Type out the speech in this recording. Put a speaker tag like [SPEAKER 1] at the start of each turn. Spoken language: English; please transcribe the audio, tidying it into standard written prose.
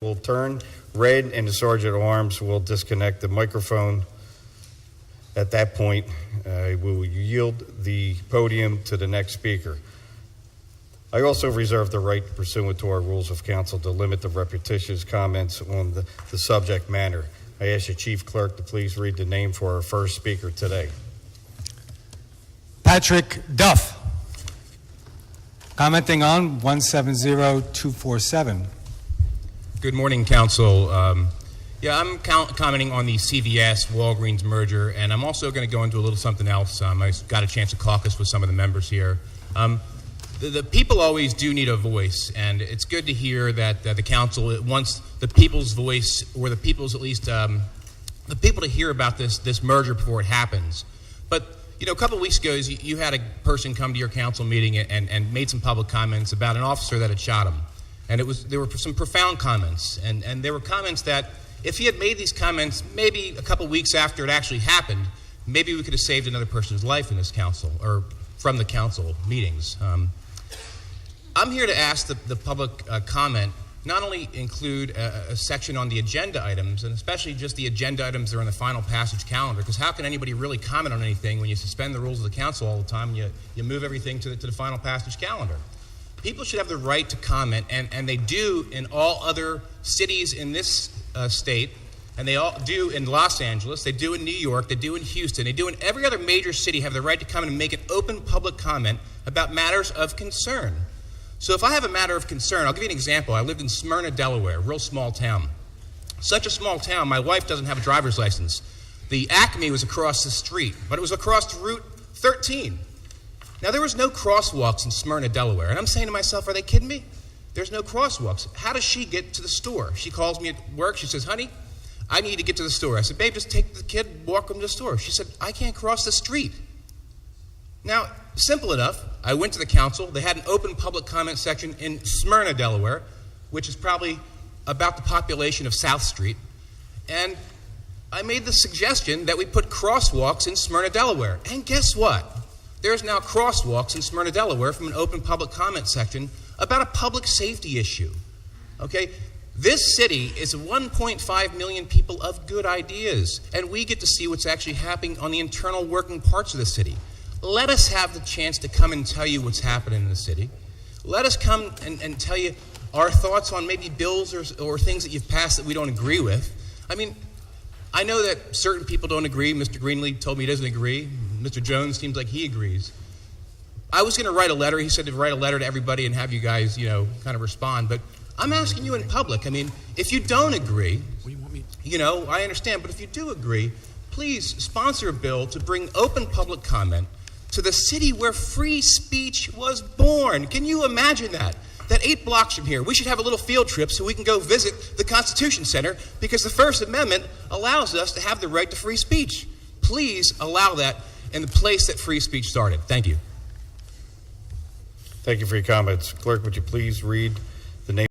[SPEAKER 1] will turn red and the Sergeant at Arms will disconnect the microphone. At that point, we will yield the podium to the next speaker. I also reserve the right, pursuant to our rules of council, to limit the repetitious comments on the subject matter. I ask the Chief Clerk to please read the name for our first speaker today.
[SPEAKER 2] Patrick Duff, commenting on 170247.
[SPEAKER 3] Good morning, Council. I'm commenting on the CVS-Walgreens merger, and I'm also going to go into a little something else. I got a chance to caucus with some of the members here. The people always do need a voice, and it's good to hear that the Council wants the people's voice, or the people's, at least, the people to hear about this merger before it happens. But a couple of weeks ago, you had a person come to your council meeting and made some public comments about an officer that had shot him. And there were some profound comments. And there were comments that if he had made these comments maybe a couple of weeks after it actually happened, maybe we could have saved another person's life in this council, or from the council meetings. I'm here to ask the public comment not only include a section on the agenda items, and especially just the agenda items that are on the final passage calendar, because how can anybody really comment on anything when you suspend the rules of the council all the time and you move everything to the final passage calendar? People should have the right to comment, and they do in all other cities in this state, and they all do in Los Angeles, they do in New York, they do in Houston, they do in every other major city, have the right to come in and make an open public comment about matters of concern. So if I have a matter of concern, I'll give you an example. I lived in Smyrna, Delaware, a real small town. Such a small town, my wife doesn't have a driver's license. The Acme was across the street, but it was across Route 13. Now, there was no crosswalks in Smyrna, Delaware. And I'm saying to myself, are they kidding me? There's no crosswalks. How does she get to the store? She calls me at work. She says, honey, I need to get to the store. I said, babe, just take the kid, walk him to the store. She said, I can't cross the street. Now, simple enough. I went to the council. They had an open public comment section in Smyrna, Delaware, which is probably about the population of South Street. And I made the suggestion that we put crosswalks in Smyrna, Delaware. And guess what? There's now crosswalks in Smyrna, Delaware from an open public comment section about a public safety issue. Okay? This city is 1.5 million people of good ideas, and we get to see what's actually happening on the internal working parts of the city. Let us have the chance to come and tell you what's happening in the city. Let us come and tell you our thoughts on maybe bills or things that you've passed that we don't agree with. I mean, I know that certain people don't agree. Mr. Greenlee told me he doesn't agree. Mr. Jones seems like he agrees. I was going to write a letter. He said to write a letter to everybody and have you guys, kind of respond. But I'm asking you in public. I mean, if you don't agree, I understand. But if you do agree, please sponsor a bill to bring open public comment to the city where free speech was born. Can you imagine that? That 8 blocks from here, we should have a little field trip so we can go visit the Constitution Center, because the First Amendment allows us to have the right to free speech. Please allow that in the place that free speech started. Thank you.
[SPEAKER 1] Thank you for your comments. Clerk, would you please read